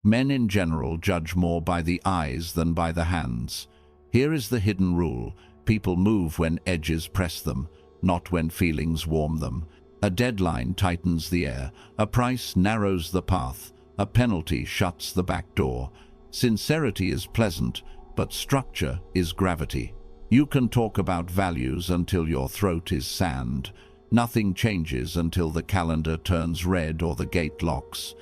Men in general judge more by the eyes than by the hands. Here is the hidden rule. People move when edges press them, not when feelings warm them. A deadline tightens the air. A price narrows the path. A penalty shuts the back door. Sincerity is pleasant, but structure is gravity. You can talk about values until your throat is sand. Nothing changes until the calendar turns red or the gate locks.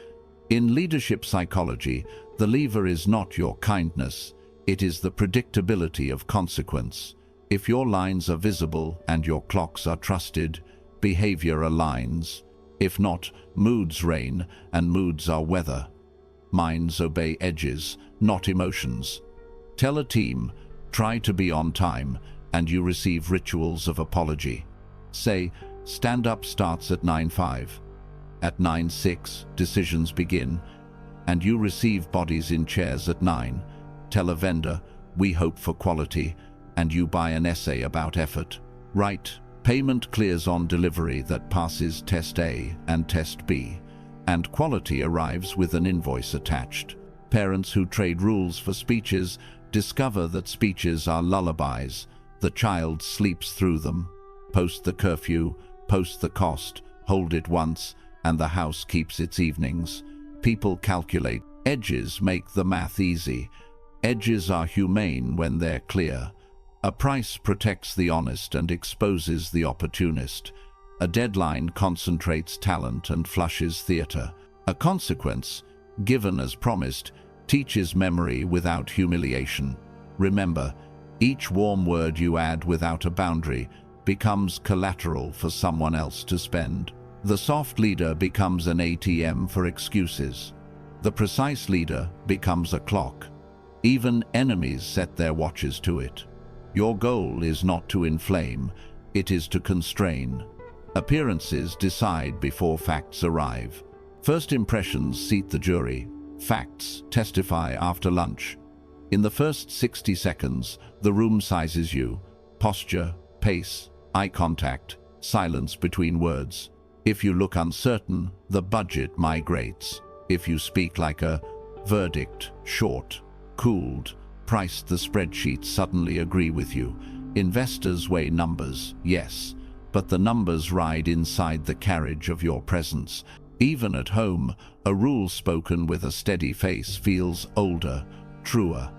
In leadership psychology, the lever is not your kindness. It is the predictability of consequence. If your lines are visible and your clocks are trusted, behavior aligns. If not, moods reign, and moods are weather. Minds obey edges, not emotions. Tell a team, try to be on time, and you receive rituals of apology. Say, stand-up starts at 9:05. At 9:06, decisions begin, and you receive bodies in chairs at 9. Tell a vendor, we hope for quality, and you buy an essay about effort. Write, payment clears on delivery that passes test A and test B, and quality arrives with an invoice attached. Parents who trade rules for speeches discover that speeches are lullabies. The child sleeps through them. Post the curfew, post the cost, hold it once, and the house keeps its evenings. People calculate. Edges make the math easy. Edges are humane when they're clear. A price protects the honest and exposes the opportunist. A deadline concentrates talent and flushes theater. A consequence, given as promised, teaches memory without humiliation. Remember, each warm word you add without a boundary becomes collateral for someone else to spend. The soft leader becomes an ATM for excuses. The precise leader becomes a clock. Even enemies set their watches to it. Your goal is not to inflame, it is to constrain. Appearances decide before facts arrive. First impressions seat the jury. Facts testify after lunch. In the first 60 seconds, the room sizes you. Posture, pace, eye contact, silence between words. If you look uncertain, the budget migrates. If you speak like a verdict, short, cooled, priced, the spreadsheets suddenly agree with you. Investors weigh numbers, yes, but the numbers ride inside the carriage of your presence. Even at home, a rule spoken with a steady face feels older, truer.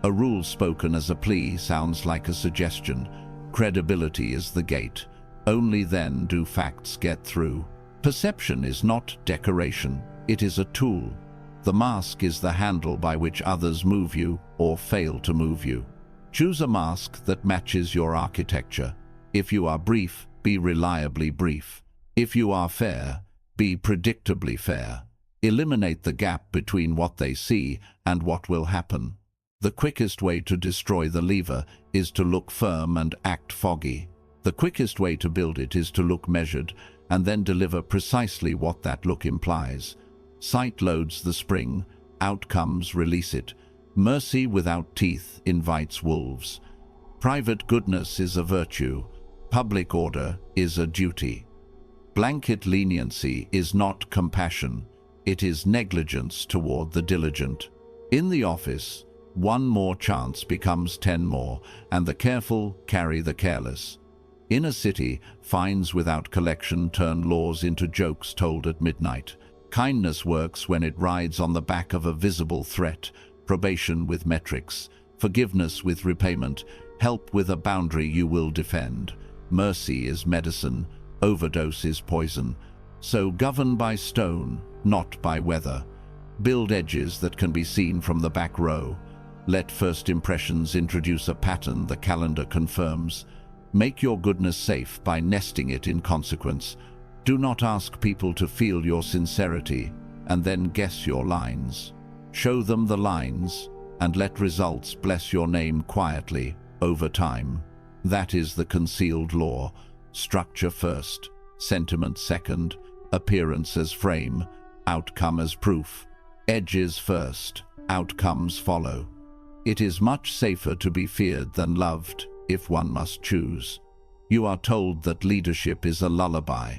A rule spoken as a plea sounds like a suggestion. Credibility is the gate. Only then do facts get through. Perception is not decoration, it is a tool. The mask is the handle by which others move you or fail to move you. Choose a mask that matches your architecture. If you are brief, be reliably brief. If you are fair, be predictably fair. Eliminate the gap between what they see and what will happen. The quickest way to destroy the lever is to look firm and act foggy. The quickest way to build it is to look measured and then deliver precisely what that look implies. Sight loads the spring, outcomes release it. Mercy without teeth invites wolves. Private goodness is a virtue. Public order is a duty. Blanket leniency is not compassion. It is negligence toward the diligent. In the office, one more chance becomes 10 more, and the careful carry the careless. In a city, fines without collection turn laws into jokes told at midnight. Kindness works when it rides on the back of a visible threat, probation with metrics, forgiveness with repayment, help with a boundary you will defend. Mercy is medicine, overdose is poison. So govern by stone, not by weather. Build edges that can be seen from the back row. Let first impressions introduce a pattern the calendar confirms. Make your goodness safe by nesting it in consequence. Do not ask people to feel your sincerity and then guess your lines. Show them the lines and let results bless your name quietly over time. That is the concealed law. Structure first, sentiment second, appearance as frame, outcome as proof. Edges first, outcomes follow. It is much safer to be feared than loved, if one must choose. You are told that leadership is a lullaby.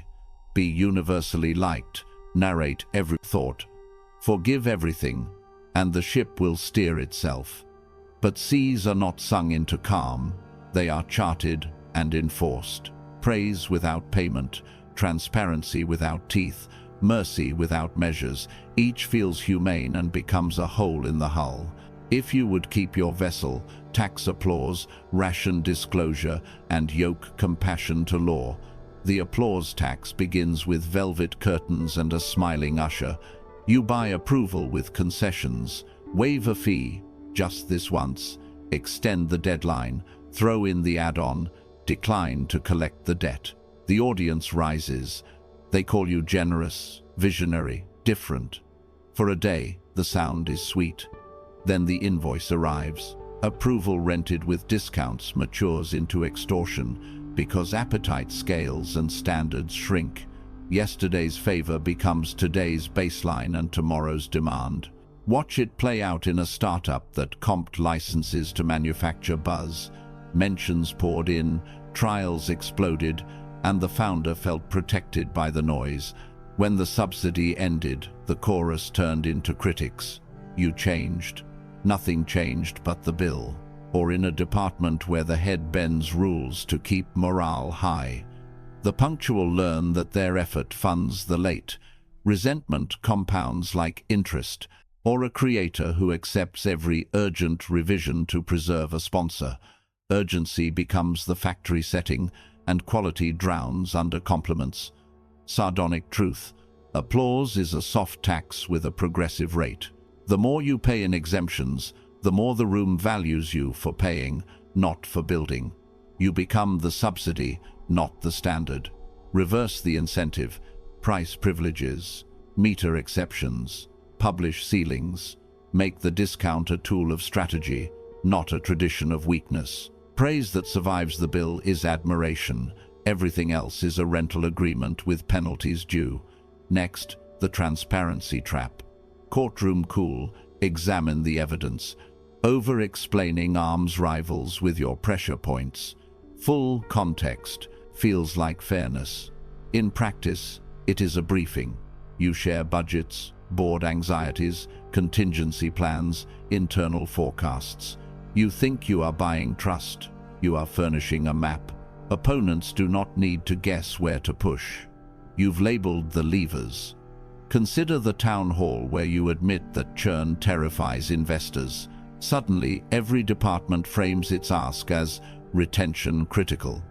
Be universally liked, narrate every thought, forgive everything, and the ship will steer itself. But seas are not sung into calm, they are charted and enforced. Praise without payment, transparency without teeth, mercy without measures, each feels humane and becomes a hole in the hull. If you would keep your vessel, tax applause, ration disclosure, and yoke compassion to law. The applause tax begins with velvet curtains and a smiling usher. You buy approval with concessions, waive a fee, just this once, extend the deadline, throw in the add-on, decline to collect the debt. The audience rises. They call you generous, visionary, different. For a day, the sound is sweet. Then the invoice arrives. Approval rented with discounts matures into extortion because appetite scales and standards shrink. Yesterday's favor becomes today's baseline and tomorrow's demand. Watch it play out in a startup that comped licenses to manufacture buzz. Mentions poured in, trials exploded, and the founder felt protected by the noise. When the subsidy ended, the chorus turned into critics. You changed. Nothing changed but the bill. Or in a department where the head bends rules to keep morale high. The punctual learn that their effort funds the late. Resentment compounds like interest, or a creator who accepts every urgent revision to preserve a sponsor. Urgency becomes the factory setting, and quality drowns under compliments. Sardonic truth. Applause is a soft tax with a progressive rate. The more you pay in exemptions, the more the room values you for paying, not for building. You become the subsidy, not the standard. Reverse the incentive. Price privileges, meter exceptions, publish ceilings. Make the discount a tool of strategy, not a tradition of weakness. Praise that survives the bill is admiration. Everything else is a rental agreement with penalties due. Next, the transparency trap. Courtroom cool, examine the evidence. Over-explaining arms rivals with your pressure points. Full context feels like fairness. In practice, it is a briefing. You share budgets, board anxieties, contingency plans, internal forecasts. You think you are buying trust. You are furnishing a map. Opponents do not need to guess where to push. You've labeled the levers. Consider the town hall where you admit that churn terrifies investors. Suddenly, every department frames its ask as retention critical.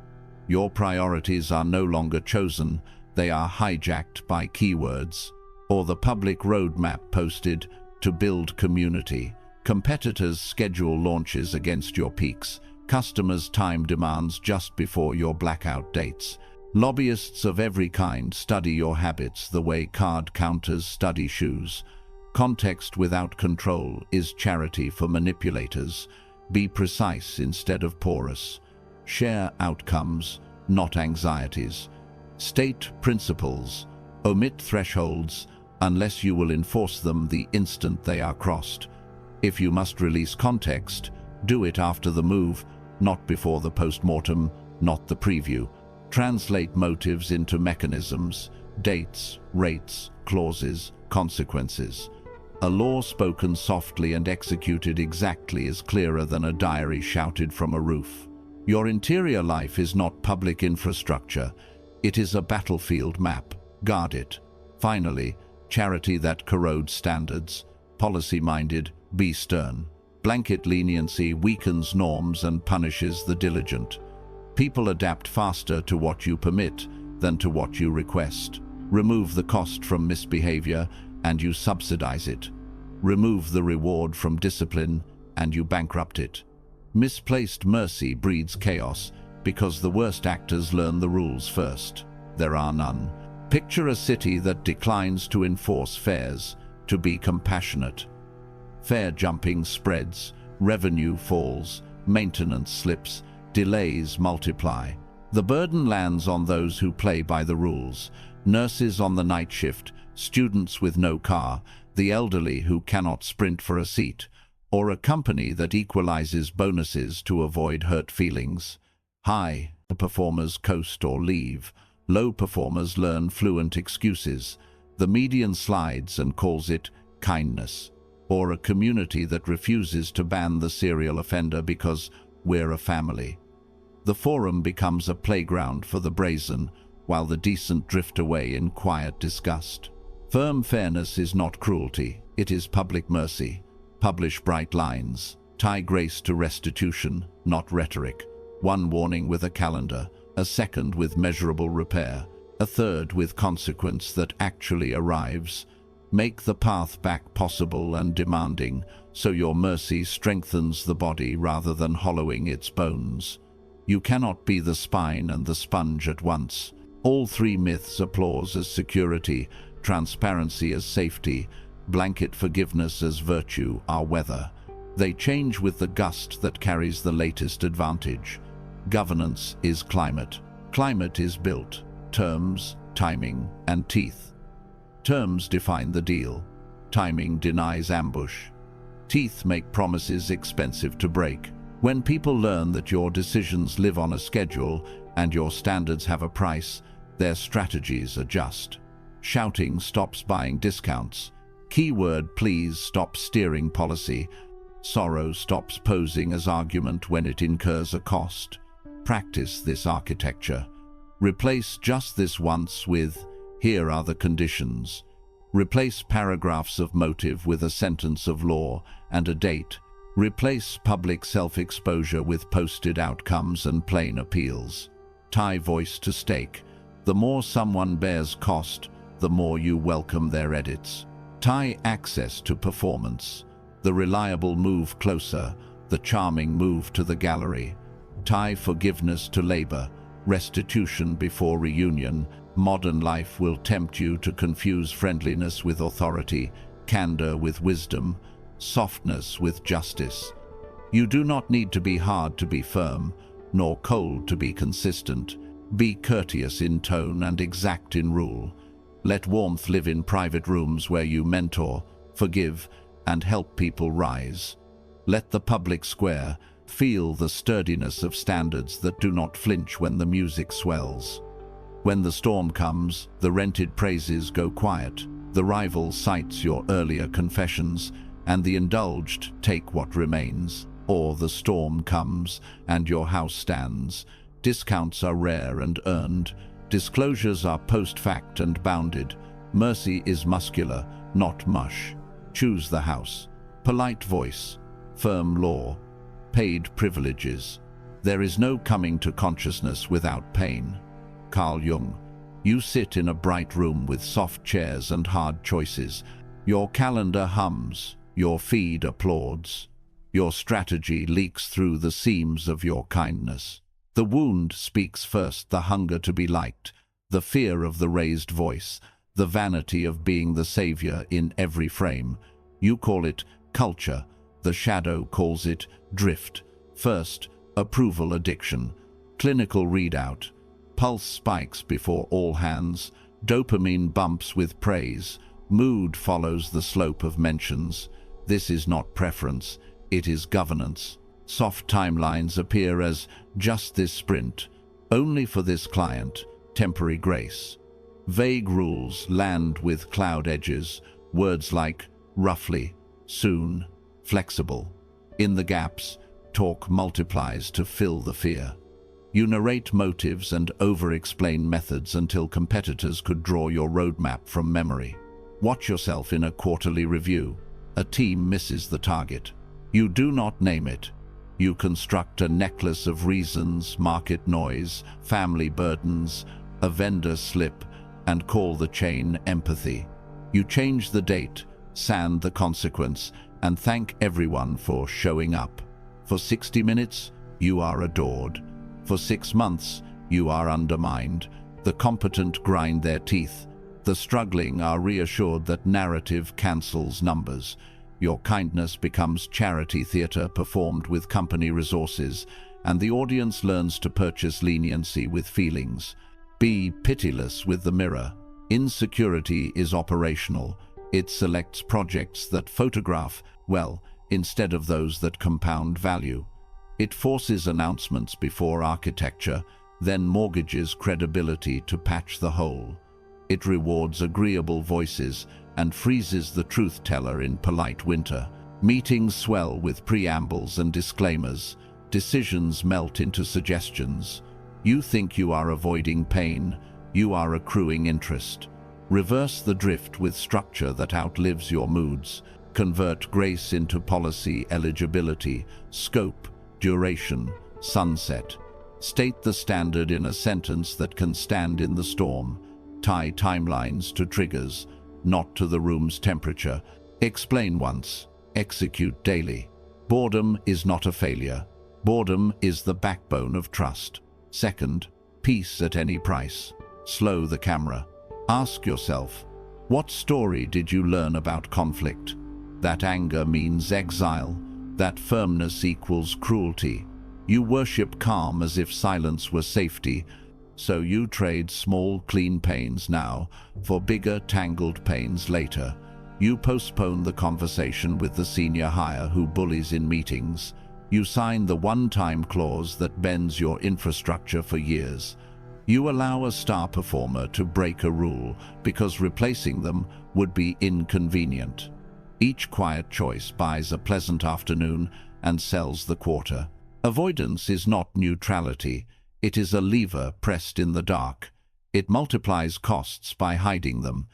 Your priorities are no longer chosen, they are hijacked by keywords. Or the public roadmap posted to build community. Competitors schedule launches against your peaks. Customers' time demands just before your blackout dates. Lobbyists of every kind study your habits the way card counters study shoes. Context without control is charity for manipulators. Be precise instead of porous. Share outcomes, not anxieties. State principles. Omit thresholds unless you will enforce them the instant they are crossed. If you must release context, do it after the move, not before the post-mortem, not the preview. Translate motives into mechanisms, dates, rates, clauses, consequences. A law spoken softly and executed exactly is clearer than a diary shouted from a roof. Your interior life is not public infrastructure. It is a battlefield map. Guard it. Finally, charity that corrodes standards. Policy-minded, be stern. Blanket leniency weakens norms and punishes the diligent. People adapt faster to what you permit than to what you request. Remove the cost from misbehavior and you subsidize it. Remove the reward from discipline and you bankrupt it. Misplaced mercy breeds chaos because the worst actors learn the rules first. There are none. Picture a city that declines to enforce fares, to be compassionate. Fare jumping spreads, revenue falls, maintenance slips, delays multiply. The burden lands on those who play by the rules. Nurses on the night shift, students with no car, the elderly who cannot sprint for a seat, or a company that equalizes bonuses to avoid hurt feelings. High performers coast or leave. Low performers learn fluent excuses. The median slides and calls it kindness. or a community that refuses to ban the serial offender because we're a family. The forum becomes a playground for the brazen, while the decent drift away in quiet disgust. Firm fairness is not cruelty, it is public mercy. Publish bright lines. Tie grace to restitution, not rhetoric. One warning with a calendar, a second with measurable repair, a third with consequence that actually arrives. Make the path back possible and demanding, so your mercy strengthens the body rather than hollowing its bones. You cannot be the spine and the sponge at once. All three myths applause as security, transparency as safety, blanket forgiveness as virtue are weather. They change with the gust that carries the latest advantage. Governance is climate. Climate is built. Terms, timing, and teeth. Terms define the deal. Timing denies ambush. Teeth make promises expensive to break. When people learn that your decisions live on a schedule and your standards have a price, their strategies adjust. Shouting stops buying discounts. Keyword please stops steering policy. Sorrow stops posing as argument when it incurs a cost. Practice this architecture. Replace just this once with, here are the conditions. Replace paragraphs of motive with a sentence of law and a date. Replace public self-exposure with posted outcomes and plain appeals. Tie voice to stake. The more someone bears cost, the more you welcome their edits. Tie access to performance. The reliable move closer, the charming move to the gallery. Tie forgiveness to labor, restitution before reunion. Modern life will tempt you to confuse friendliness with authority, candor with wisdom, softness with justice. You do not need to be hard to be firm, nor cold to be consistent. Be courteous in tone and exact in rule. Let warmth live in private rooms where you mentor, forgive, and help people rise. Let the public square feel the sturdiness of standards that do not flinch when the music swells. When the storm comes, the rented praises go quiet. The rival cites your earlier confessions, and the indulged take what remains. Or the storm comes, and your house stands. Discounts are rare and earned. Disclosures are post-fact and bounded. Mercy is muscular, not mush. Choose the house. Polite voice. Firm law. Paid privileges. There is no coming to consciousness without pain. Carl Jung. You sit in a bright room with soft chairs and hard choices. Your calendar hums. Your feed applauds. Your strategy leaks through the seams of your kindness. The wound speaks first, the hunger to be liked, the fear of the raised voice, the vanity of being the savior in every frame. You call it culture. The shadow calls it drift. First, approval addiction. Clinical readout. Pulse spikes before all hands. Dopamine bumps with praise. Mood follows the slope of mentions. This is not preference, it is governance. Soft timelines appear as just this sprint, only for this client, temporary grace. Vague rules land with cloud edges, words like roughly, soon, flexible. In the gaps, talk multiplies to fill the fear. You narrate motives and over-explain methods until competitors could draw your roadmap from memory. Watch yourself in a quarterly review. A team misses the target. You do not name it. You construct a necklace of reasons, market noise, family burdens, a vendor slip, and call the chain empathy. You change the date, sand the consequence, and thank everyone for showing up. For 60 minutes, you are adored. For 6 months, you are undermined. The competent grind their teeth. The struggling are reassured that narrative cancels numbers. Your kindness becomes charity theater performed with company resources, and the audience learns to purchase leniency with feelings. Be pitiless with the mirror. Insecurity is operational. It selects projects that photograph, well, instead of those that compound value. It forces announcements before architecture, then mortgages credibility to patch the hole. It rewards agreeable voices, and freezes the truth-teller in polite winter. Meetings swell with preambles and disclaimers. Decisions melt into suggestions. You think you are avoiding pain. You are accruing interest. Reverse the drift with structure that outlives your moods. Convert grace into policy, eligibility, scope, duration, sunset. State the standard in a sentence that can stand in the storm. Tie timelines to triggers, not to the room's temperature. Explain once, execute daily. Boredom is not a failure. Boredom is the backbone of trust. Second, peace at any price. Slow the camera. Ask yourself, what story did you learn about conflict? That anger means exile. That firmness equals cruelty. You worship calm as if silence were safety, so you trade small, clean pains now for bigger, tangled pains later. You postpone the conversation with the senior hire who bullies in meetings. You sign the one-time clause that bends your infrastructure for years. You allow a star performer to break a rule because replacing them would be inconvenient. Each quiet choice buys a pleasant afternoon and sells the quarter. Avoidance is not neutrality. It is a lever pressed in the dark. It multiplies costs by hiding them.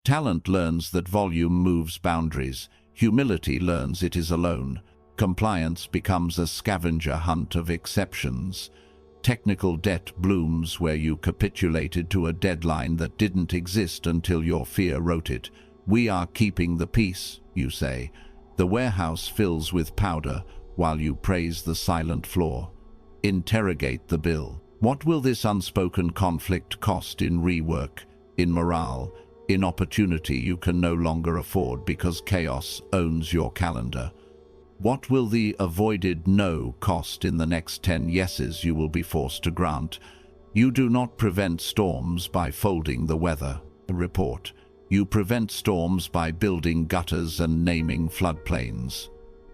Talent learns that volume moves boundaries. Humility learns it is alone. Compliance becomes a scavenger hunt of exceptions. Technical debt blooms where you capitulated to a deadline that didn't exist until your fear wrote it. We are keeping the peace, you say. The warehouse fills with powder while you praise the silent floor. Interrogate the bill. What will this unspoken conflict cost in rework, in morale, in opportunity you can no longer afford because chaos owns your calendar? What will the avoided no cost in the next 10 yeses you will be forced to grant? You do not prevent storms by folding the weather report. You prevent storms by building gutters and naming floodplains.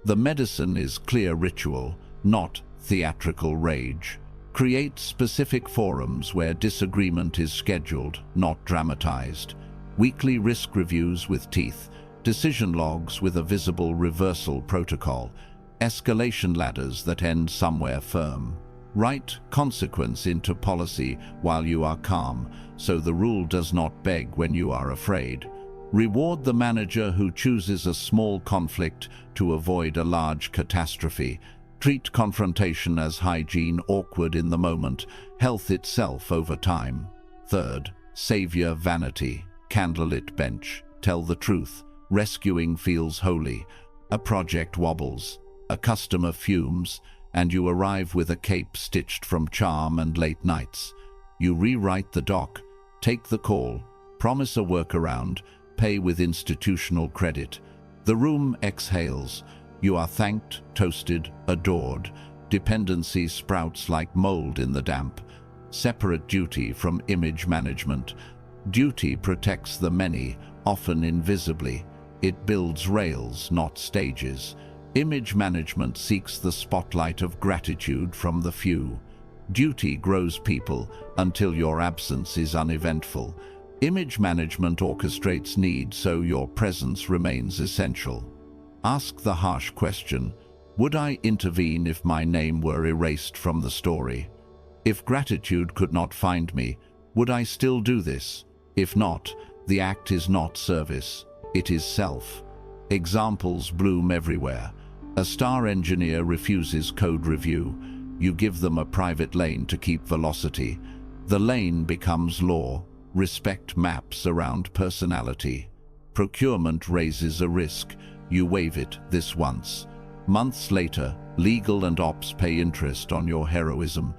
The medicine is clear ritual, not theatrical rage. Create specific forums where disagreement is scheduled, not dramatized. Weekly risk reviews with teeth. Decision logs with a visible reversal protocol. Escalation ladders that end somewhere firm. Write consequence into policy while you are calm, so the rule does not beg when you are afraid. Reward the manager who chooses a small conflict to avoid a large catastrophe. Treat confrontation as hygiene, awkward in the moment, health itself over time. Third, savior vanity. Candlelit bench. Tell the truth. Rescuing feels holy. A project wobbles. A customer fumes, and you arrive with a cape stitched from charm and late nights. You rewrite the doc, take the call, promise a workaround, pay with institutional credit. The room exhales. You are thanked, toasted, adored. Dependency sprouts like mold in the damp. Separate duty from image management. Duty protects the many, often invisibly. It builds rails, not stages. Image management seeks the spotlight of gratitude from the few. Duty grows people until your absence is uneventful. Image management orchestrates need so your presence remains essential. Ask the harsh question, would I intervene if my name were erased from the story? If gratitude could not find me, would I still do this? If not, the act is not service, it is self. Examples bloom everywhere. A star engineer refuses code review. You give them a private lane to keep velocity. The lane becomes law. Respect maps around personality. Procurement raises a risk. You waive it this once. Months later, legal and ops pay interest on your heroism.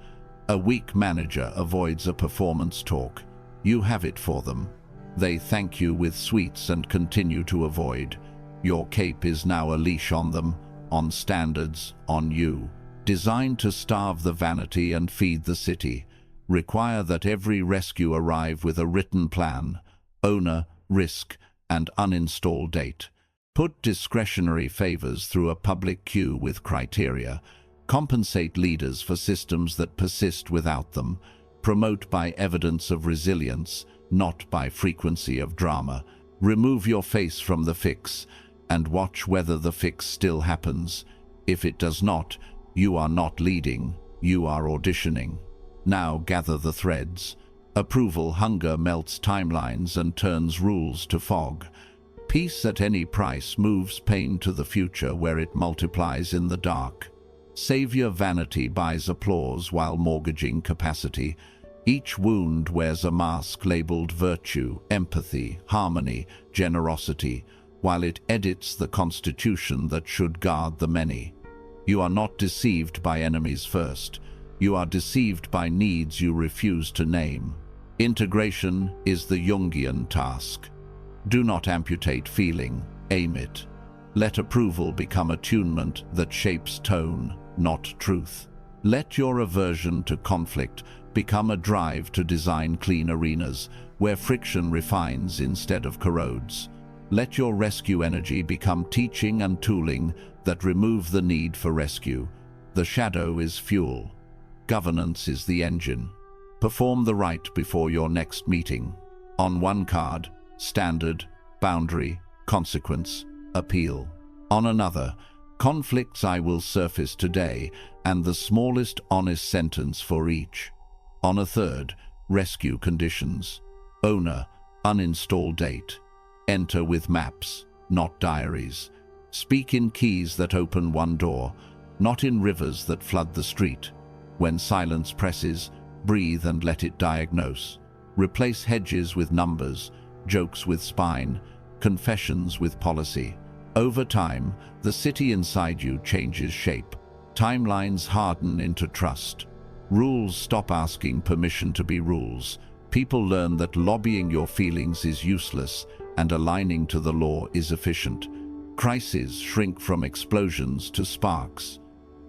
A weak manager avoids a performance talk. You have it for them. They thank you with sweets and continue to avoid. Your cape is now a leash on them, on standards, on you. Designed to starve the vanity and feed the city. Require that every rescue arrive with a written plan, owner, risk, and uninstall date. Put discretionary favors through a public queue with criteria. Compensate leaders for systems that persist without them. Promote by evidence of resilience, not by frequency of drama. Remove your face from the fix and watch whether the fix still happens. If it does not, you are not leading, you are auditioning. Now gather the threads. Approval hunger melts timelines and turns rules to fog. Peace at any price moves pain to the future where it multiplies in the dark. Savior vanity buys applause while mortgaging capacity. Each wound wears a mask labeled virtue, empathy, harmony, generosity, while it edits the constitution that should guard the many. You are not deceived by enemies first. You are deceived by needs you refuse to name. Integration is the Jungian task. Do not amputate feeling, aim it. Let approval become attunement that shapes tone, not truth. Let your aversion to conflict become a drive to design clean arenas where friction refines instead of corrodes. Let your rescue energy become teaching and tooling that remove the need for rescue. The shadow is fuel. Governance is the engine. Perform the rite before your next meeting. On one card, standard, boundary, consequence, appeal. On another, conflicts I will surface today, and the smallest honest sentence for each. On a third, rescue conditions. Owner, uninstall date. Enter with maps, not diaries. Speak in keys that open one door, not in rivers that flood the street. When silence presses, breathe and let it diagnose. Replace hedges with numbers, jokes with spine, confessions with policy. Over time, the city inside you changes shape. Timelines harden into trust. Rules stop asking permission to be rules. People learn that lobbying your feelings is useless and aligning to the law is efficient. Crises shrink from explosions to sparks.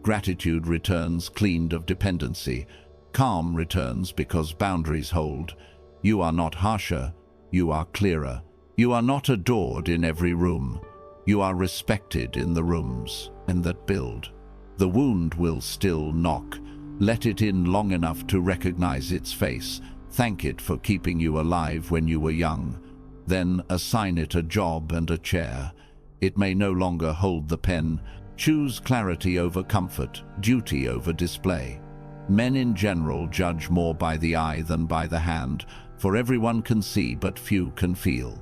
Gratitude returns cleaned of dependency. Calm returns because boundaries hold. You are not harsher, you are clearer. You are not adored in every room. You are respected in the rooms and that build. The wound will still knock. Let it in long enough to recognize its face. Thank it for keeping you alive when you were young. Then assign it a job and a chair. It may no longer hold the pen. Choose clarity over comfort, duty over display. Men in general judge more by the eye than by the hand, for everyone can see but few can feel.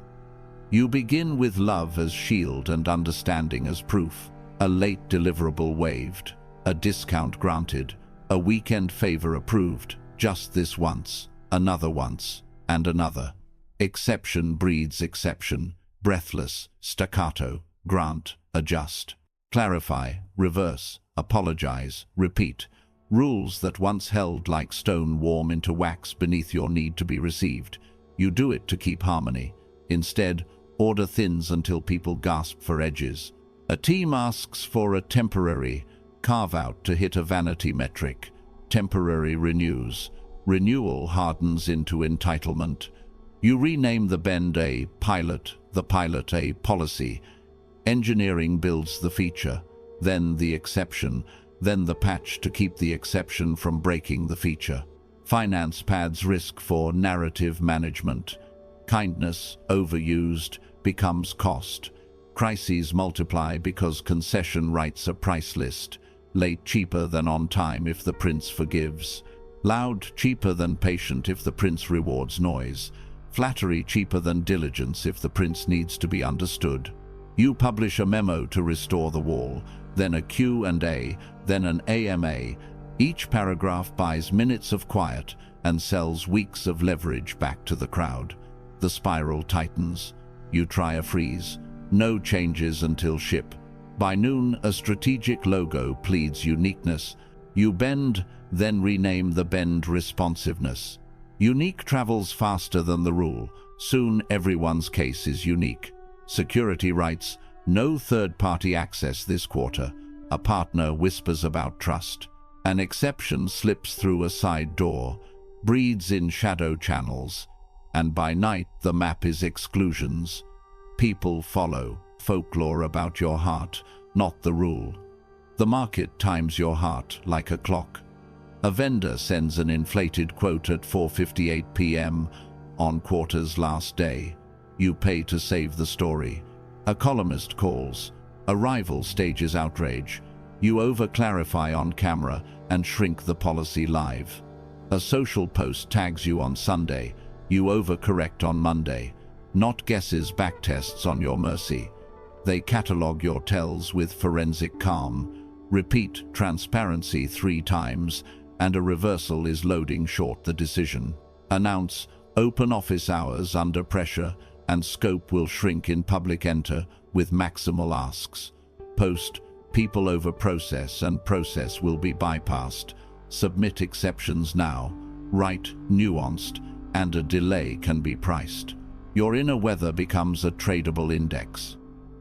You begin with love as shield and understanding as proof. A late deliverable waived, a discount granted, a weekend favor approved, just this once, another once, and another. Exception breeds exception, breathless, staccato, grant, adjust. Clarify, reverse, apologize, repeat. Rules that once held like stone warm into wax beneath your need to be received. You do it to keep harmony. Instead, order thins until people gasp for edges. A team asks for a temporary carve-out to hit a vanity metric. Temporary renews. Renewal hardens into entitlement. You rename the bend a pilot, the pilot a policy. Engineering builds the feature, then the exception, then the patch to keep the exception from breaking the feature. Finance pads risk for narrative management. Kindness, overused, becomes cost. Crises multiply because concession writes a price list. Late cheaper than on time if the prince forgives. Loud cheaper than patient if the prince rewards noise. Flattery cheaper than diligence if the prince needs to be understood. You publish a memo to restore the wall, then a Q&A, then an AMA. Each paragraph buys minutes of quiet and sells weeks of leverage back to the crowd. The spiral tightens. You try a freeze. No changes until ship. By noon, a strategic logo pleads uniqueness. You bend, then rename the bend responsiveness. Unique travels faster than the rule. Soon everyone's case is unique. Security writes, no third-party access this quarter. A partner whispers about trust. An exception slips through a side door, breeds in shadow channels, and by night the map is exclusions. People follow, folklore about your heart, not the rule. The market times your heart like a clock. A vendor sends an inflated quote at 4:58 p.m. on quarter's last day. You pay to save the story. A columnist calls. A rival stages outrage. You over-clarify on camera and shrink the policy live. A social post tags you on Sunday. You overcorrect on Monday. Not guesses, backtests on your mercy. They catalogue your tells with forensic calm. Repeat transparency 3 times, and a reversal is loading short the decision. Announce open office hours under pressure, and scope will shrink in public. Enter with maximal asks. Post people over process, and process will be bypassed. Submit exceptions now. Write nuanced, and a delay can be priced. Your inner weather becomes a tradable index.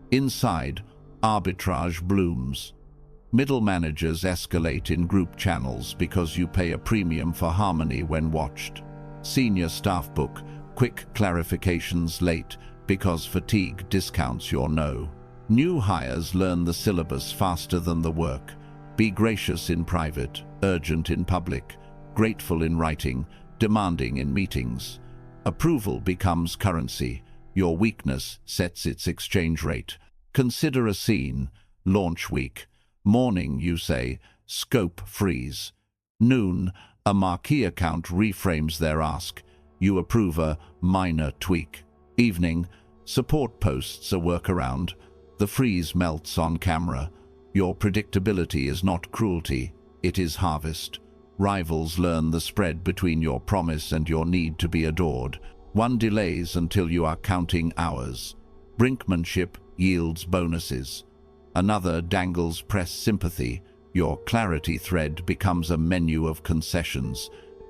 Inside, arbitrage blooms. Middle managers escalate in group channels because you pay a premium for harmony when watched. Senior staff book quick clarifications late because fatigue discounts your no. New hires learn the syllabus faster than the work. Be gracious in private, urgent in public, grateful in writing, demanding in meetings. Approval becomes currency. Your weakness sets its exchange rate. Consider a scene. Launch week. Morning, you say, scope freeze. Noon, a marquee account reframes their ask. You approve a minor tweak. Evening, support posts a workaround. The freeze melts on camera. Your predictability is not cruelty, it is harvest. Rivals learn the spread between your promise and your need to be adored. One delays until you are counting hours. Brinkmanship yields bonuses. Another dangles press sympathy. Your clarity thread becomes a menu of concessions.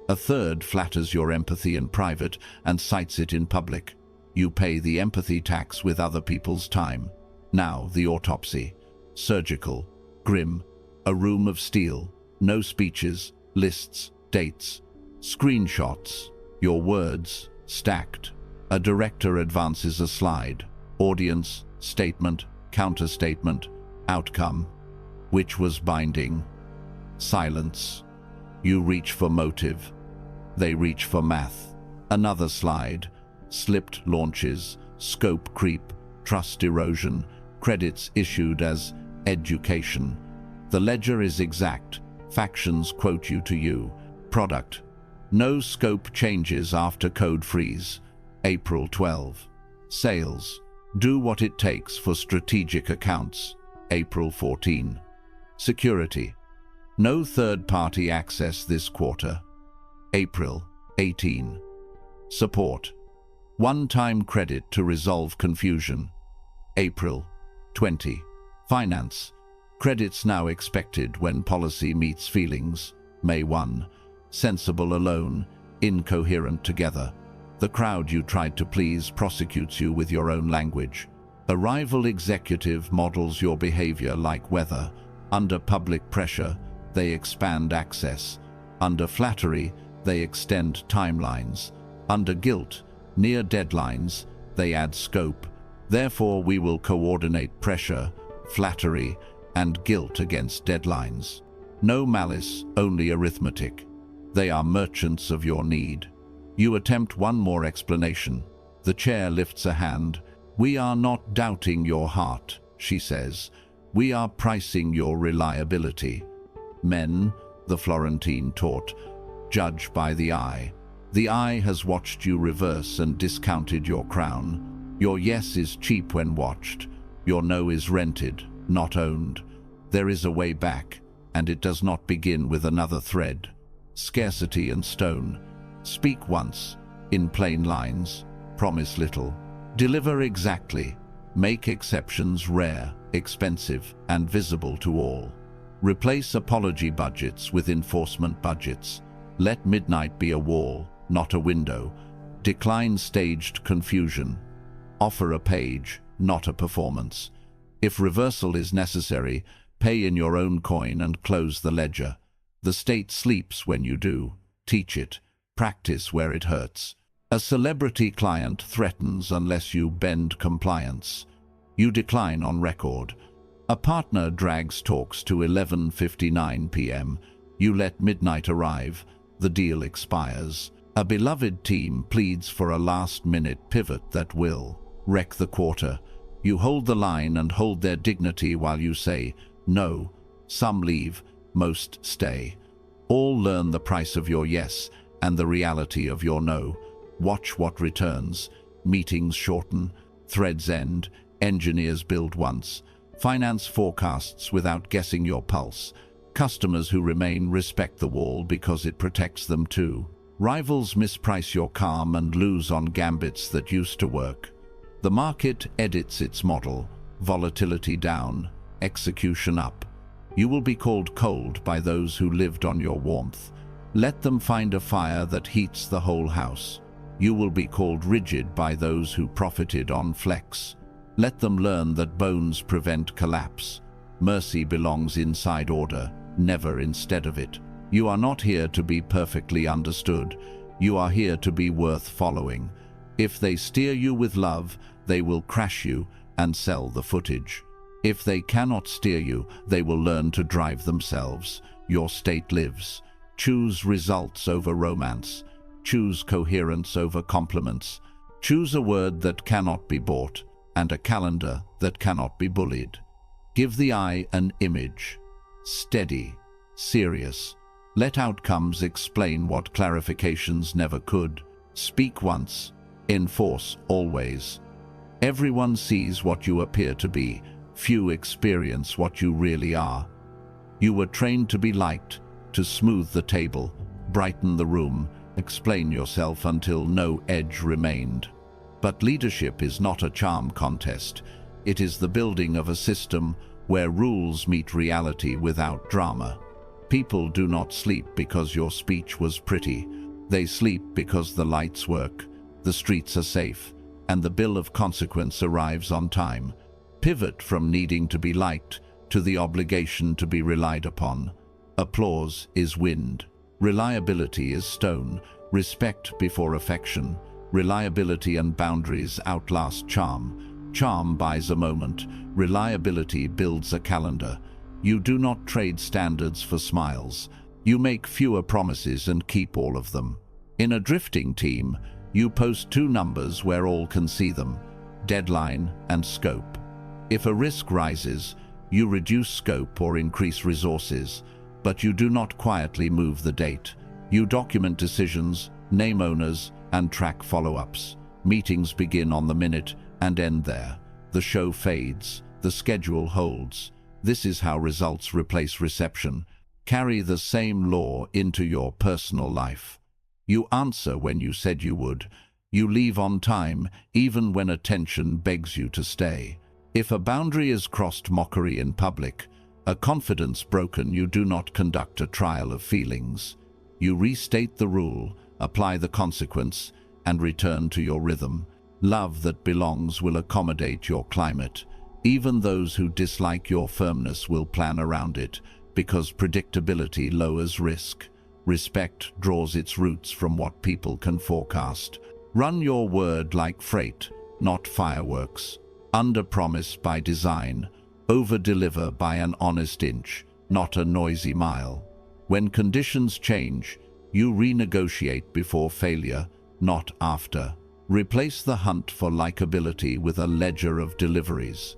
A third flatters your empathy in private and cites it in public. You pay the empathy tax with other people's time. Now the autopsy. Surgical, grim, a room of steel, no speeches, lists, dates, screenshots, your words stacked. A director advances a slide. Audience, statement, counter-statement, outcome. Which was binding? Silence. You reach for motive. They reach for math. Another slide. Slipped launches, scope creep, trust erosion, credits issued as education. The ledger is exact. Factions quote you to you. Product. No scope changes after code freeze. April 12. Sales. Do what it takes for strategic accounts. April 14. Security. No third-party access this quarter. April 18. Support. One-time credit to resolve confusion. April 20. Finance. Credits now expected when policy meets feelings. May 1. Sensible alone, incoherent together. The crowd you tried to please prosecutes you with your own language. A rival executive models your behavior like weather. Under public pressure, they expand access. Under flattery, they extend timelines. Under guilt, near deadlines, they add scope. Therefore, we will coordinate pressure, flattery, and guilt against deadlines. No malice, only arithmetic. They are merchants of your need. You attempt one more explanation. The chair lifts a hand. We are not doubting your heart, she says. We are pricing your reliability. Men, the Florentine taught, judge by the eye. The eye has watched you reverse and discounted your crown. Your yes is cheap when watched. Your no is rented, not owned. There is a way back, and it does not begin with another thread. Scarcity and stone. Speak once, in plain lines. Promise little. Deliver exactly. Make exceptions rare, expensive, and visible to all. Replace apology budgets with enforcement budgets. Let midnight be a wall, not a window. Decline staged confusion. Offer a page, not a performance. If reversal is necessary, pay in your own coin and close the ledger. The state sleeps when you do. Teach it. Practice where it hurts. A celebrity client threatens unless you bend compliance. You decline on record. A partner drags talks to 11:59 p.m. You let midnight arrive. The deal expires. A beloved team pleads for a last-minute pivot that will wreck the quarter. You hold the line and hold their dignity while you say, no. Some leave, most stay. All learn the price of your yes and the reality of your no. Watch what returns. Meetings shorten, threads end, engineers build once. Finance forecasts without guessing your pulse. Customers who remain respect the wall because it protects them too. Rivals misprice your calm and lose on gambits that used to work. The market edits its model, volatility down, execution up. You will be called cold by those who lived on your warmth. Let them find a fire that heats the whole house. You will be called rigid by those who profited on flex. Let them learn that bones prevent collapse. Mercy belongs inside order, never instead of it. You are not here to be perfectly understood. You are here to be worth following. If they steer you with love, they will crash you and sell the footage. If they cannot steer you, they will learn to drive themselves. Your state lives. Choose results over romance. Choose coherence over compliments. Choose a word that cannot be bought and a calendar that cannot be bullied. Give the eye an image. Steady, serious. Let outcomes explain what clarifications never could. Speak once, enforce always. Everyone sees what you appear to be. Few experience what you really are. You were trained to be liked, to smooth the table, brighten the room, explain yourself until no edge remained. But leadership is not a charm contest. It is the building of a system where rules meet reality without drama. People do not sleep because your speech was pretty. They sleep because the lights work, the streets are safe, and the bill of consequence arrives on time. Pivot from needing to be liked to the obligation to be relied upon. Applause is wind. Reliability is stone. Respect before affection. Reliability and boundaries outlast charm. Charm buys a moment. Reliability builds a calendar. You do not trade standards for smiles. You make fewer promises and keep all of them. In a drifting team, you post two numbers where all can see them: deadline and scope. If a risk rises, you reduce scope or increase resources, but you do not quietly move the date. You document decisions, name owners, and track follow-ups. Meetings begin on the minute and end there. The show fades, the schedule holds. This is how results replace reception. Carry the same law into your personal life. You answer when you said you would. You leave on time, even when attention begs you to stay. If a boundary is crossed, mockery in public, a confidence broken, you do not conduct a trial of feelings. You restate the rule, apply the consequence, and return to your rhythm. Love that belongs will accommodate your climate. Even those who dislike your firmness will plan around it, because predictability lowers risk. Respect draws its roots from what people can forecast. Run your word like freight, not fireworks. Under-promise by design. Over-deliver by an honest inch, not a noisy mile. When conditions change, you renegotiate before failure, not after. Replace the hunt for likability with a ledger of deliveries.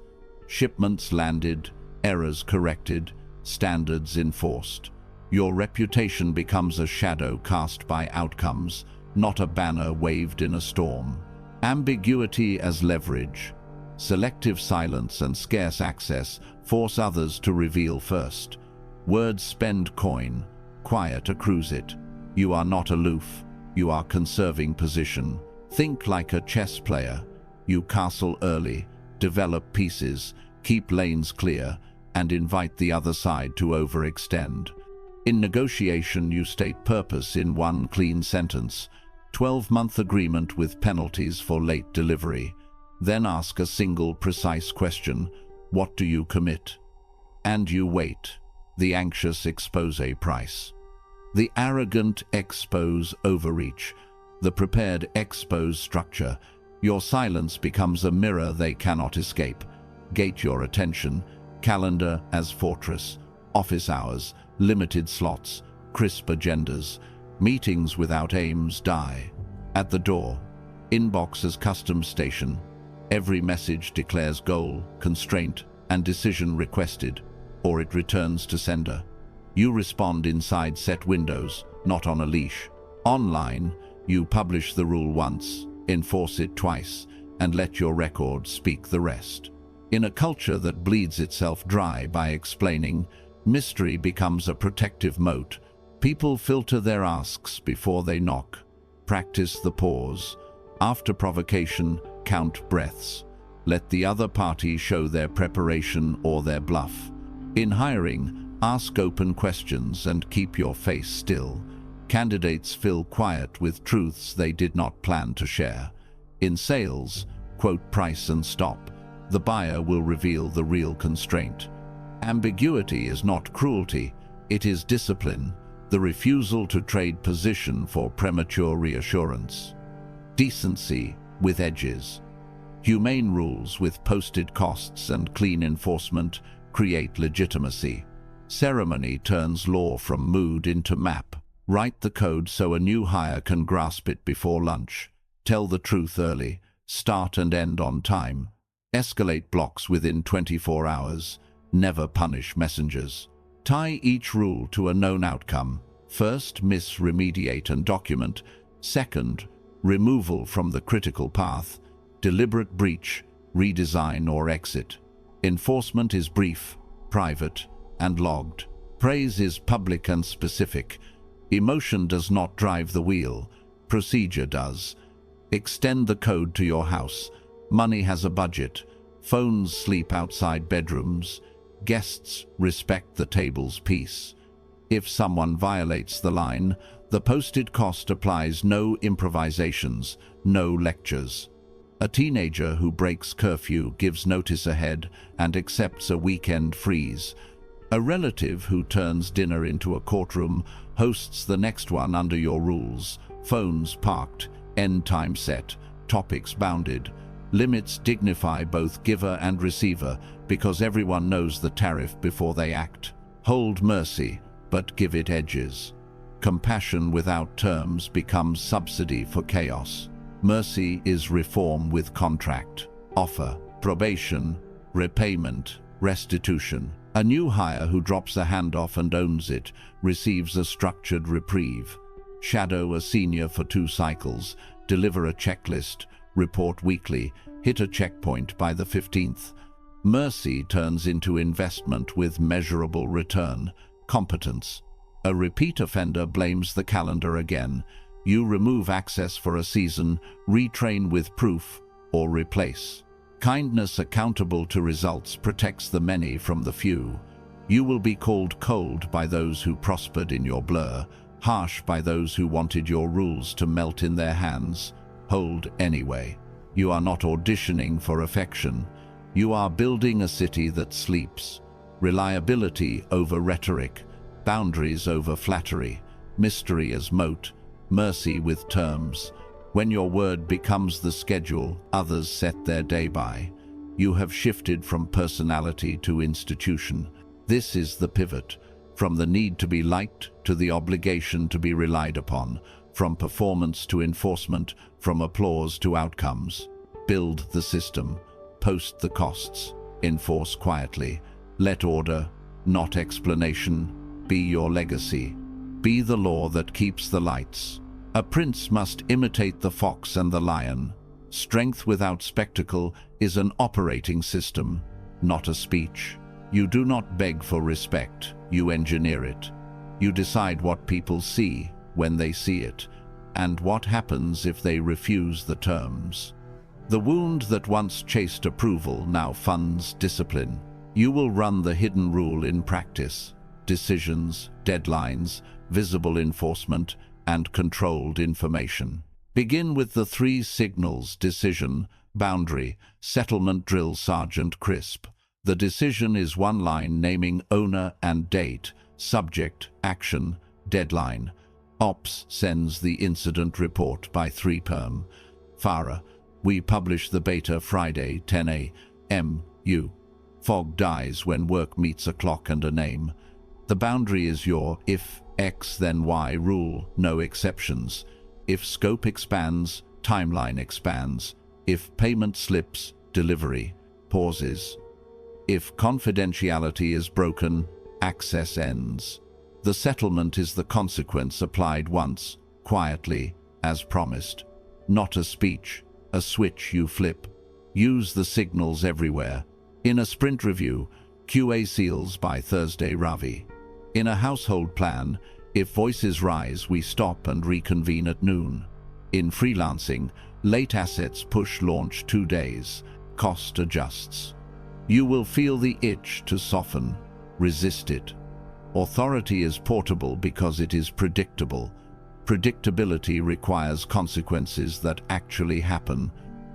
Shipments landed, errors corrected, standards enforced. Your reputation becomes a shadow cast by outcomes, not a banner waved in a storm. Ambiguity as leverage. Selective silence and scarce access force others to reveal first. Words spend coin, quiet accrues it. You are not aloof, you are conserving position. Think like a chess player. You castle early, develop pieces, keep lanes clear, and invite the other side to overextend. In negotiation, you state purpose in one clean sentence. 12-month agreement with penalties for late delivery. Then ask a single precise question: what do you commit? And you wait. The anxious expose price. The arrogant expose overreach. The prepared expose structure. Your silence becomes a mirror they cannot escape. Gate your attention. Calendar as fortress. Office hours, limited slots, crisp agendas. Meetings without aims die. At the door, inbox as custom station. Every message declares goal, constraint, and decision requested, or it returns to sender. You respond inside set windows, not on a leash. Online, you publish the rule once, enforce it twice, and let your record speak the rest. In a culture that bleeds itself dry by explaining, mystery becomes a protective moat. People filter their asks before they knock. Practice the pause. After provocation, count breaths. Let the other party show their preparation or their bluff. In hiring, ask open questions and keep your face still. Candidates fill quiet with truths they did not plan to share. In sales, quote price and stop. The buyer will reveal the real constraint. Ambiguity is not cruelty, it is discipline, the refusal to trade position for premature reassurance. Decency with edges. Humane rules with posted costs and clean enforcement create legitimacy. Ceremony turns law from mood into map. Write the code so a new hire can grasp it before lunch. Tell the truth early. Start and end on time. Escalate blocks within 24 hours. Never punish messengers. Tie each rule to a known outcome. First, miss, remediate and document. Second, removal from the critical path. Deliberate breach, redesign or exit. Enforcement is brief, private, and logged. Praise is public and specific. Emotion does not drive the wheel. Procedure does. Extend the code to your house. Money has a budget. Phones sleep outside bedrooms. Guests respect the table's peace. If someone violates the line, the posted cost applies. No improvisations, no lectures. A teenager who breaks curfew gives notice ahead and accepts a weekend freeze. A relative who turns dinner into a courtroom hosts the next one under your rules. Phones parked, end time set, topics bounded. Limits dignify both giver and receiver because everyone knows the tariff before they act. Hold mercy, but give it edges. Compassion without terms becomes subsidy for chaos. Mercy is reform with contract. Offer, probation, repayment, restitution. A new hire who drops a handoff and owns it receives a structured reprieve. Shadow a senior for 2 cycles, deliver a checklist, report weekly, hit a checkpoint by the 15th. Mercy turns into investment with measurable return, competence. A repeat offender blames the calendar again. You remove access for a season, retrain with proof, or replace. Kindness accountable to results protects the many from the few. You will be called cold by those who prospered in your blur, harsh by those who wanted your rules to melt in their hands. Hold anyway. You are not auditioning for affection. You are building a city that sleeps. Reliability over rhetoric, boundaries over flattery, mystery as moat, mercy with terms. When your word becomes the schedule others set their day by, you have shifted from personality to institution. This is the pivot, from the need to be liked to the obligation to be relied upon, from performance to enforcement, from applause to outcomes. Build the system, post the costs, enforce quietly, let order, not explanation, be your legacy. Be the law that keeps the lights. A prince must imitate the fox and the lion. Strength without spectacle is an operating system, not a speech. You do not beg for respect, you engineer it. You decide what people see when they see it, and what happens if they refuse the terms. The wound that once chased approval now funds discipline. You will run the hidden rule in practice. Decisions, deadlines, visible enforcement, and controlled information. Begin with the 3 signals: decision, boundary, settlement. Drill Sergeant Crisp. The decision is one line naming owner and date, subject, action, deadline. Ops sends the incident report by 3 p.m. Farah. We publish the beta Friday, 10 a.m. Fog dies when work meets a clock and a name. The boundary is your if X then Y rule, no exceptions. If scope expands, timeline expands. If payment slips, delivery pauses. If confidentiality is broken, access ends. The settlement is the consequence applied once, quietly, as promised. Not a speech, a switch you flip. Use the signals everywhere. In a sprint review, QA seals by Thursday Ravi. In a household plan, if voices rise, we stop and reconvene at noon. In freelancing, late assets push launch 2 days. Cost adjusts. You will feel the itch to soften. Resist it. Authority is portable because it is predictable. Predictability requires consequences that actually happen.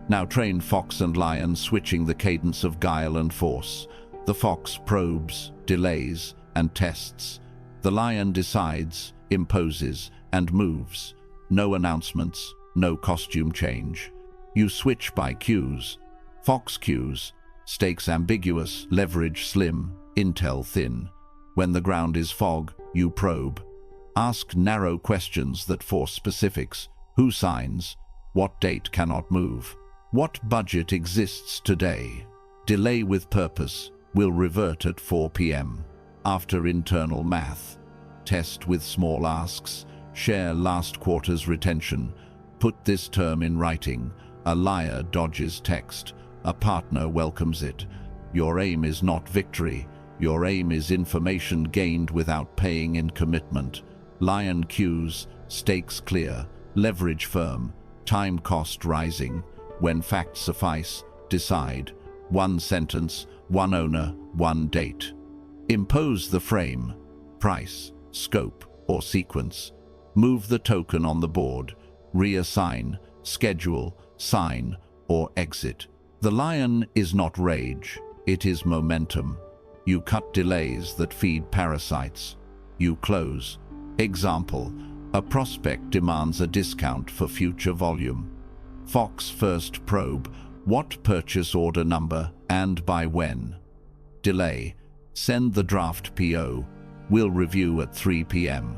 Now train fox and lion, switching the cadence of guile and force. The fox probes, delays, and tests. The lion decides, imposes, and moves. No announcements, no costume change. You switch by cues. Fox cues, stakes ambiguous, leverage slim, intel thin. When the ground is fog, you probe. Ask narrow questions that force specifics. Who signs? What date cannot move? What budget exists today? Delay with purpose. Will revert at 4 p.m. After internal math. Test with small asks. Share last quarter's retention. Put this term in writing. A liar dodges text. A partner welcomes it. Your aim is not victory. Your aim is information gained without paying in commitment. Lion cues, stakes clear, leverage firm, time cost rising. When facts suffice, decide. One sentence, one owner, one date. Impose the frame, price, scope, or sequence. Move the token on the board. Reassign, schedule, sign, or exit. The lion is not rage, it is momentum. You cut delays that feed parasites. You close. Example, a prospect demands a discount for future volume. Fox first probe, what purchase order number and by when? Delay, send the draft PO, will review at 3 p.m.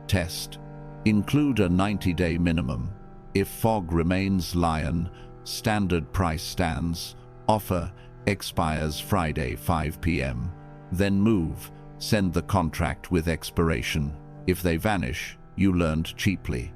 Test, include a 90-day minimum. If fog remains, lion, standard price stands, offer, expires Friday 5 p.m. Then move, send the contract with expiration. If they vanish, you learned cheaply.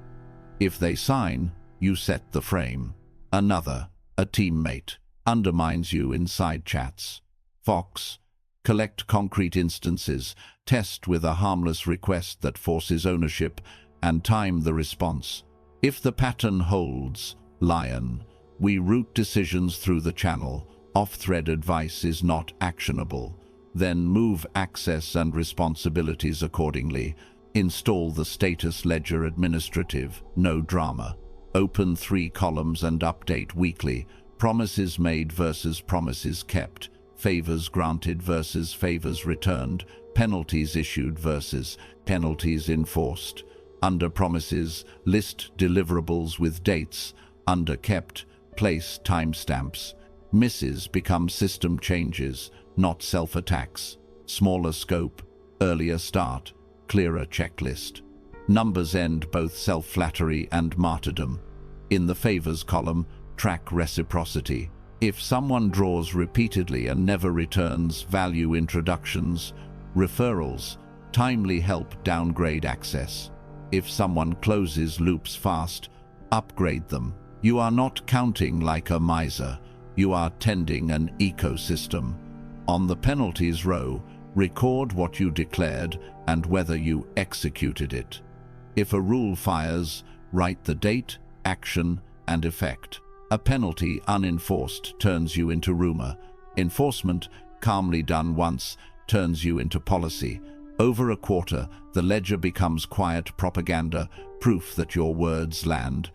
If they sign, you set the frame. Another, a teammate, undermines you in side chats. Fox, collect concrete instances, test with a harmless request that forces ownership, and time the response. If the pattern holds, lion, we route decisions through the channel. Off-thread advice is not actionable. Then move access and responsibilities accordingly. Install the status ledger administrative, no drama. Open 3 columns and update weekly. Promises made versus promises kept. Favors granted versus favors returned. Penalties issued versus penalties enforced. Under promises, list deliverables with dates. Under kept, place timestamps. Misses become system changes, not self-attacks. Smaller scope, earlier start, clearer checklist. Numbers end both self-flattery and martyrdom. In the favors column, track reciprocity. If someone draws repeatedly and never returns, value introductions, referrals, timely help, downgrade access. If someone closes loops fast, upgrade them. You are not counting like a miser. You are tending an ecosystem. On the penalties row, record what you declared and whether you executed it. If a rule fires, write the date, action, and effect. A penalty unenforced turns you into rumor. Enforcement, calmly done once, turns you into policy. Over a quarter, the ledger becomes quiet propaganda, proof that your words land.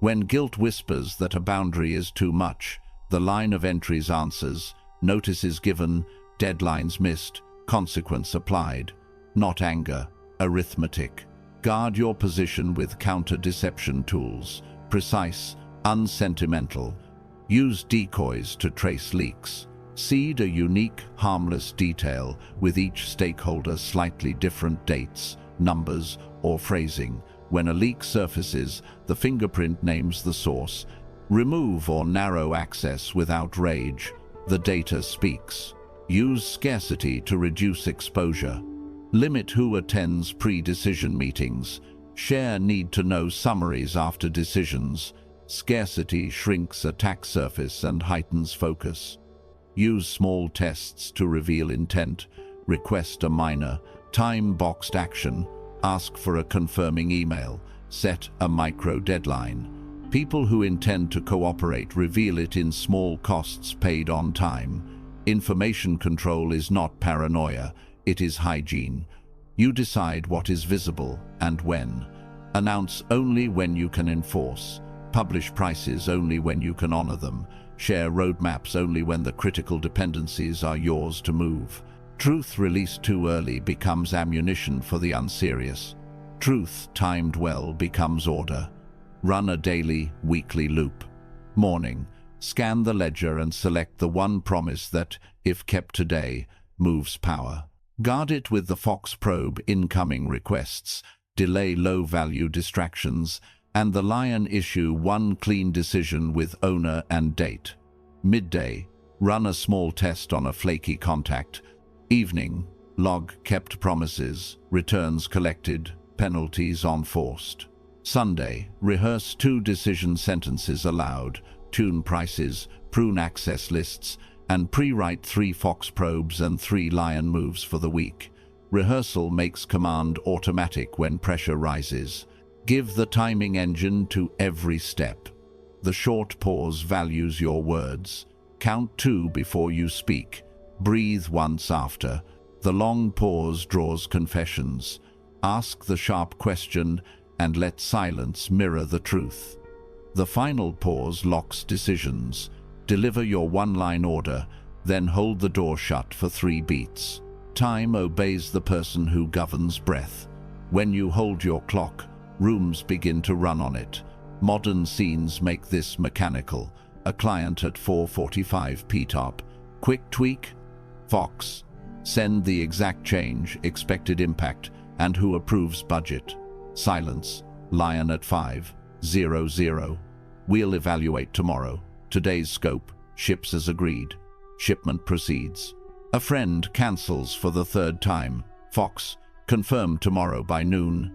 When guilt whispers that a boundary is too much, the line of entries answers, notices given, deadlines missed, consequence applied. Not anger, arithmetic. Guard your position with counter-deception tools. Precise, unsentimental. Use decoys to trace leaks. Seed a unique, harmless detail with each stakeholder, slightly different dates, numbers, or phrasing. When a leak surfaces, the fingerprint names the source. Remove or narrow access without rage. The data speaks. Use scarcity to reduce exposure. Limit who attends pre-decision meetings. Share need-to-know summaries after decisions. Scarcity shrinks attack surface and heightens focus. Use small tests to reveal intent. Request a minor, time-boxed action. Ask for a confirming email. Set a micro-deadline. People who intend to cooperate reveal it in small costs paid on time. Information control is not paranoia, it is hygiene. You decide what is visible and when. Announce only when you can enforce. Publish prices only when you can honor them. Share roadmaps only when the critical dependencies are yours to move. Truth released too early becomes ammunition for the unserious. Truth timed well becomes order. Run a daily, weekly loop. Morning. Scan the ledger and select the one promise that, if kept today, moves power. Guard it with the Fox probe incoming requests. Delay low-value distractions. And the Lion issue one clean decision with owner and date. Midday. Run a small test on a flaky contact. Evening. Log kept promises, returns collected, penalties enforced. Sunday. Rehearse 2 decision sentences aloud, tune prices, prune access lists, and pre-write 3 Fox probes and 3 Lion moves for the week. Rehearsal makes command automatic when pressure rises. Give the timing engine to every step. The short pause values your words. Count 2 before you speak. Breathe once after. The long pause draws confessions. Ask the sharp question and let silence mirror the truth. The final pause locks decisions. Deliver your one-line order, then hold the door shut for 3 beats. Time obeys the person who governs breath. When you hold your clock, rooms begin to run on it. Modern scenes make this mechanical. A client at 4:45 p.top. Quick tweak. Fox. Send the exact change, expected impact, and who approves budget. Silence. Lion at 5:00. We'll evaluate tomorrow. Today's scope. Ships as agreed. Shipment proceeds. A friend cancels for the 3rd time. Fox. Confirm tomorrow by noon.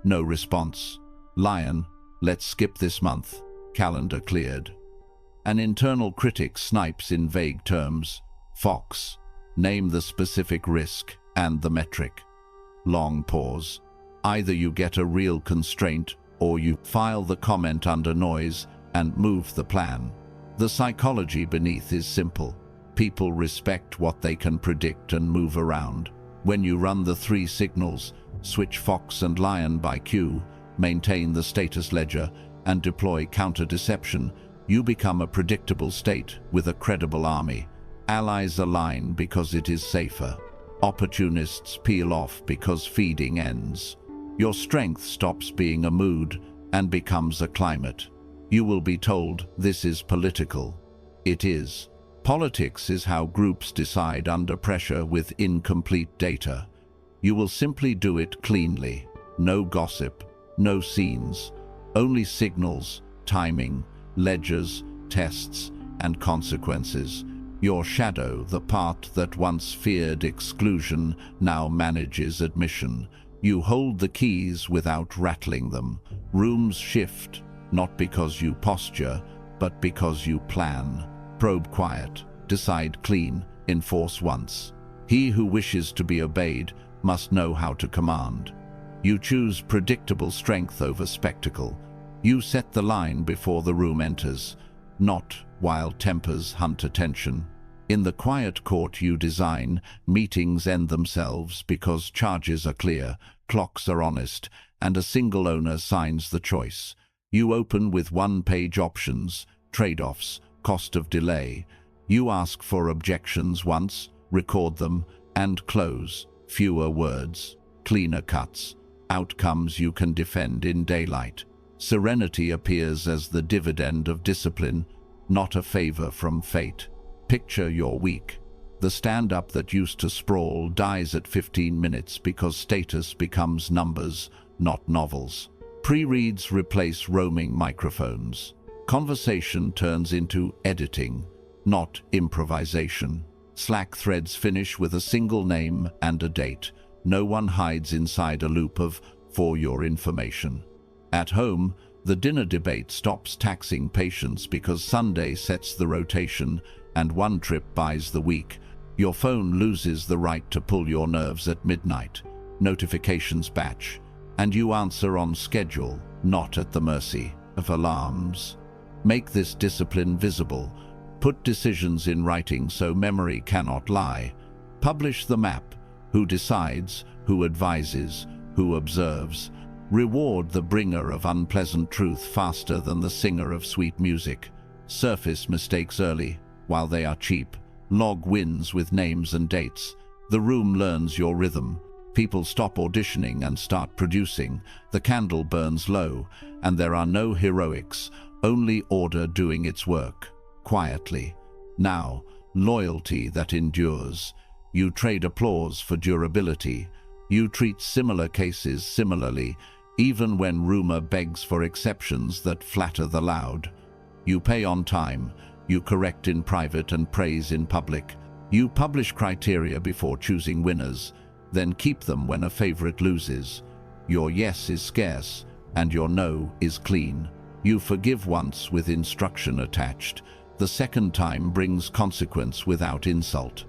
No response. Lion. Let's skip this month. Calendar cleared. An internal critic snipes in vague terms. Fox. Name the specific risk and the metric. Long pause. Either you get a real constraint or you file the comment under noise and move the plan. The psychology beneath is simple. People respect what they can predict and move around. When you run the 3 signals, switch Fox and Lion by cue, maintain the status ledger, and deploy counter-deception, you become a predictable state with a credible army. Allies align because it is safer. Opportunists peel off because feeding ends. Your strength stops being a mood and becomes a climate. You will be told this is political. It is. Politics is how groups decide under pressure with incomplete data. You will simply do it cleanly. No gossip, no scenes, only signals, timing, ledgers, tests, and consequences. Your shadow, the part that once feared exclusion, now manages admission. You hold the keys without rattling them. Rooms shift, not because you posture, but because you plan. Probe quiet, decide clean, enforce once. He who wishes to be obeyed must know how to command. You choose predictable strength over spectacle. You set the line before the room enters, not while tempers hunt attention. In the quiet court you design, meetings end themselves because charges are clear, clocks are honest, and a single owner signs the choice. You open with one-page options, trade-offs, cost of delay. You ask for objections once, record them, and close. Fewer words, cleaner cuts, outcomes you can defend in daylight. Serenity appears as the dividend of discipline, not a favor from fate. Picture your week. The stand-up that used to sprawl dies at 15 minutes because status becomes numbers, not novels. Pre-reads replace roaming microphones. Conversation turns into editing, not improvisation. Slack threads finish with a single name and a date. No one hides inside a loop of "for your information." At home, the dinner debate stops taxing patience because Sunday sets the rotation and one trip buys the week. Your phone loses the right to pull your nerves at midnight. Notifications batch, and you answer on schedule, not at the mercy of alarms. Make this discipline visible. Put decisions in writing so memory cannot lie. Publish the map. Who decides, who advises, who observes. Reward the bringer of unpleasant truth faster than the singer of sweet music. Surface mistakes early, while they are cheap. Log wins with names and dates. The room learns your rhythm. People stop auditioning and start producing. The candle burns low, and there are no heroics, only order doing its work, quietly. Now, loyalty that endures. You trade applause for durability. You treat similar cases similarly, even when rumor begs for exceptions that flatter the loud. You pay on time. You correct in private and praise in public. You publish criteria before choosing winners, then keep them when a favorite loses. Your yes is scarce, and your no is clean. You forgive once with instruction attached. The second time brings consequence without insult.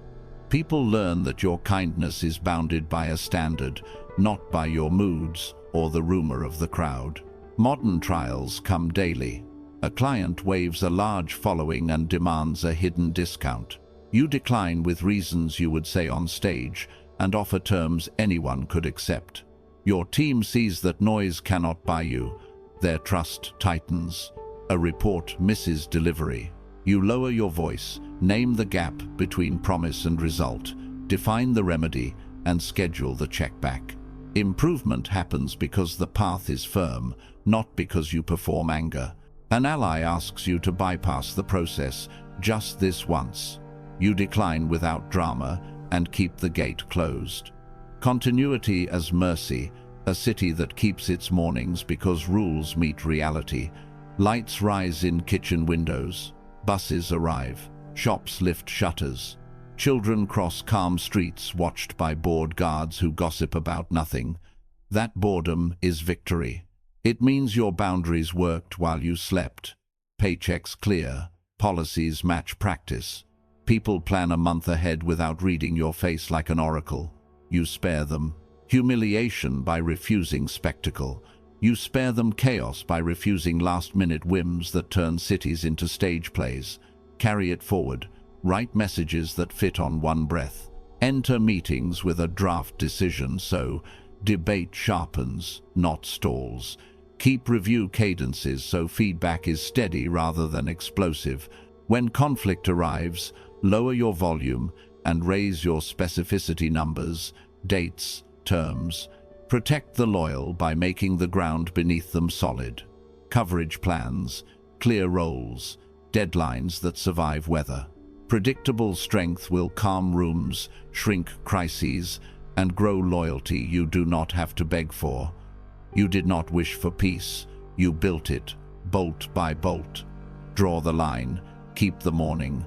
People learn that your kindness is bounded by a standard, not by your moods or the rumor of the crowd. Modern trials come daily. A client waves a large following and demands a hidden discount. You decline with reasons you would say on stage and offer terms anyone could accept. Your team sees that noise cannot buy you. Their trust tightens. A report misses delivery. You lower your voice, name the gap between promise and result, define the remedy, and schedule the check back. Improvement happens because the path is firm, not because you perform anger. An ally asks you to bypass the process just this once. You decline without drama and keep the gate closed. Continuity as mercy, a city that keeps its mornings because rules meet reality. Lights rise in kitchen windows. Buses arrive. Shops lift shutters. Children cross calm streets watched by bored guards who gossip about nothing. That boredom is victory. It means your boundaries worked while you slept. Paychecks clear. Policies match practice. People plan a month ahead without reading your face like an oracle. You spare them humiliation by refusing spectacle. You spare them chaos by refusing last-minute whims that turn cities into stage plays. Carry it forward. Write messages that fit on one breath. Enter meetings with a draft decision so debate sharpens, not stalls. Keep review cadences so feedback is steady rather than explosive. When conflict arrives, lower your volume and raise your specificity numbers, dates, terms. Protect the loyal by making the ground beneath them solid. Coverage plans, clear roles, deadlines that survive weather. Predictable strength will calm rooms, shrink crises, and grow loyalty you do not have to beg for. You did not wish for peace. You built it, bolt by bolt. Draw the line, keep the morning,